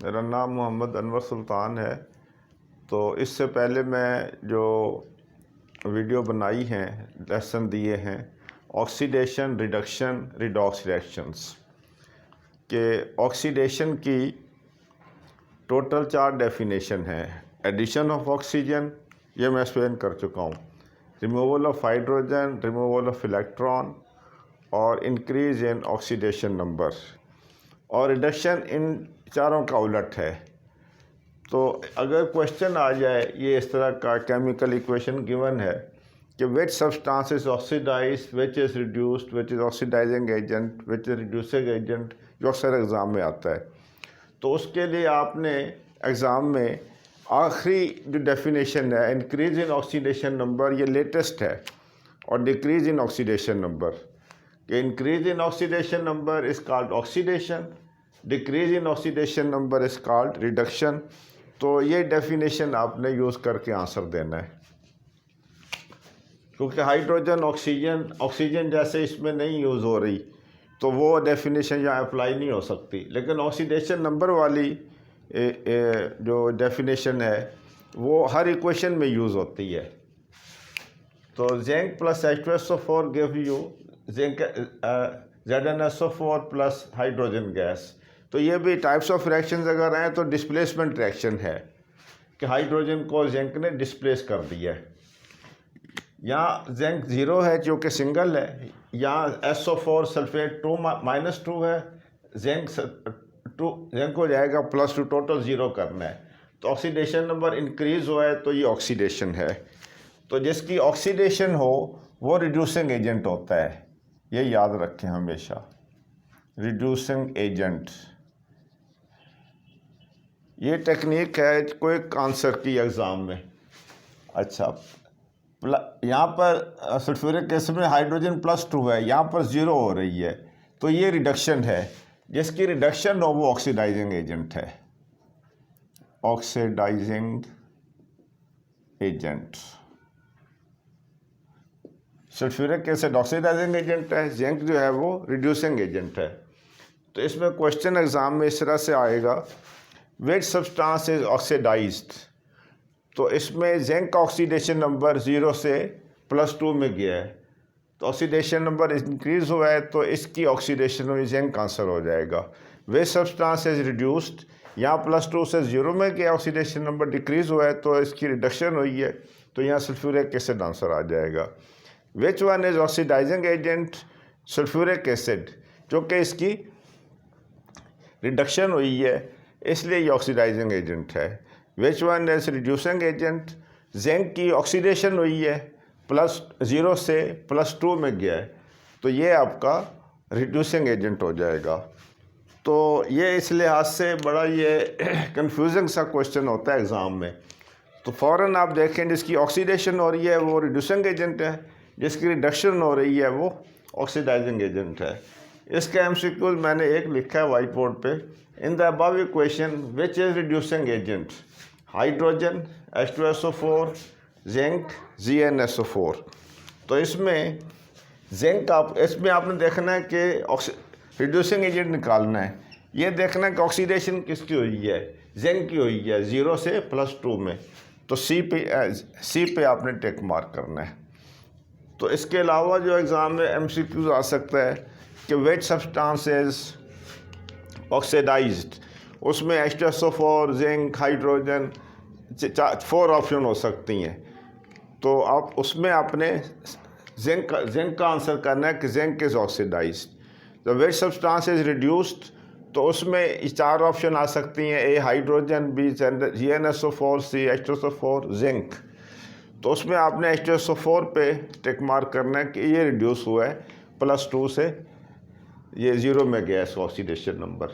मेरा नाम मोहम्मद अनवर सुल्तान है। तो इससे पहले मैं जो वीडियो बनाई हैं, लेसन दिए हैं, ऑक्सीडेशन, रिडक्शन, रिडॉक्स रिएक्शंस के ऑक्सीडेशन की टोटल 4 डेफिनेशन है। एडिशन ऑफ ऑक्सीजन, ये मैं एक्सप्लेन कर चुका हूँ। Removal of hydrogen, removal of electron और इंक्रीज इन ऑक्सीडेशन नंबर। और रिडक्शन इन चारों का उलट है। तो अगर क्वेश्चन आ जाए ये इस तरह का, केमिकल इक्वेशन गिवन है कि which substance is oxidise, which is reduced, which is oxidising agent, which is reducing agent, जो अक्सर एग्ज़ाम में आता है। तो उसके लिए आपने एग्ज़ाम में आखिरी जो डेफिनेशन है, इंक्रीज इन ऑक्सीडेशन नंबर, ये लेटेस्ट है, और डिक्रीज इन ऑक्सीडेशन नंबर, कि increase in oxidation number is called oxidation, decrease in oxidation number is called reduction. तो ये डेफिनेशन आपने यूज़ करके आंसर देना है, क्योंकि हाइड्रोजन ऑक्सीजन जैसे इसमें नहीं यूज़ हो रही, तो वो डेफिनेशन यहाँ अप्लाई नहीं हो सकती। लेकिन ऑक्सीडेशन नंबर वाली जो डेफिनेशन है वो हर इक्वेशन में यूज़ होती है। तो zinc plus H2SO4 give you zinc ZnSO4 plus hydrogen gas. तो ये भी टाइप्स ऑफ रिएक्शंस अगर हैं तो डिस्प्लेसमेंट रिएक्शन है कि हाइड्रोजन को जिंक ने डिस्प्लेस कर दिया है। यहाँ जिंक 0 है जो कि सिंगल है, यहाँ SO4 सल्फेट 2 है, जिंक हो जाएगा +2, टोटल 0 करना है। तो ऑक्सीडेशन नंबर इंक्रीज़ हुआ है, तो ये ऑक्सीडेशन है। तो जिसकी ऑक्सीडेशन हो वो रिड्यूसिंग एजेंट होता है, ये याद रखें हमेशा। रिड्यूसिंग एजेंट, ये टेक्निक है कोई आंसर की एग्ज़ाम में। अच्छा, यहाँ पर सल्फ्यूरिक एसिड में हाइड्रोजन +2 है, यहाँ पर 0 हो रही है, तो ये रिडक्शन है। जिसकी रिडक्शन हो वो ऑक्सीडाइजिंग एजेंट है। Oxidising agent, sulphuric acid oxidising agent है, जिंक जो है वो रिड्यूसिंग एजेंट है। तो इसमें क्वेश्चन एग्ज़ाम में इस तरह से आएगा, विच सब्सटेंस इज ऑक्सीडाइज्ड। तो इसमें जिंक का ऑक्सीडेशन नंबर 0 से +2 में गया है, तो ऑक्सीडेशन नंबर इंक्रीज़ हुआ है, तो इसकी ऑक्सीडेशन हुई, जिंक आंसर हो जाएगा। विच सब्सटेंस इज रिड्यूस्ड, यहाँ +2 से 0 में गया, ऑक्सीडेशन नंबर डिक्रीज़ हुआ है, तो इसकी रिडक्शन हुई है, तो यहाँ सल्फ्यूरिक एसिड आंसर आ जाएगा। Which one is oxidising agent, sulphuric acid, जो कि इसकी रिडक्शन हुई है, इसलिए ये ऑक्सीडाइजिंग एजेंट है। विच one is reducing agent, zinc की ऑक्सीडेशन हुई है, +0 से +2 में गया है, तो ये आपका रिड्यूसिंग एजेंट हो जाएगा। तो ये इस लिहाज से बड़ा ये कंफ्यूजिंग सा क्वेश्चन होता है एग्ज़ाम में। तो फ़ौरन आप देखें जिसकी ऑक्सीडेशन हो रही है वो रिड्यूसिंग एजेंट है, जिसकी रिडक्शन हो रही है वो ऑक्सीडाइजिंग एजेंट है। इसका MCQ मैंने एक लिखा है वाइट बोर्ड पे, in the above equation which is reducing agent, hydrogen H2SO4, zinc ZnSO4। तो इसमें जिंक इसमें आपने देखना है कि रिड्यूसिंग एजेंट निकालना है। ये देखना है कि ऑक्सीडेशन किसकी हुई है, जिंक की हुई है 0 से +2 में, तो सी पे आपने टिक मार्क करना है। तो इसके अलावा जो एग्ज़ाम में MCQ आ सकता है कि विच सब्सटेंस इज ऑक्सीडाइज्ड, उसमें H2SO4, जिंक, हाइड्रोजन, 4 ऑप्शन हो सकती हैं। तो आप उसमें आपने जिंक का आंसर करना है कि जिंक इज़ ऑक्सीडाइज्ड। तो विच सब्सटेंस इज रिड्यूस्ड, तो उसमें 4 ऑप्शन आ सकती हैं, A hydrogen, B ZnSO4, C H2SO4, zinc. तो उसमें आपने H2SO4 पे टिक मार्क करना है कि ये रिड्यूस हुआ है, +2 से ये 0 में गया है ऑक्सीडेशन नंबर।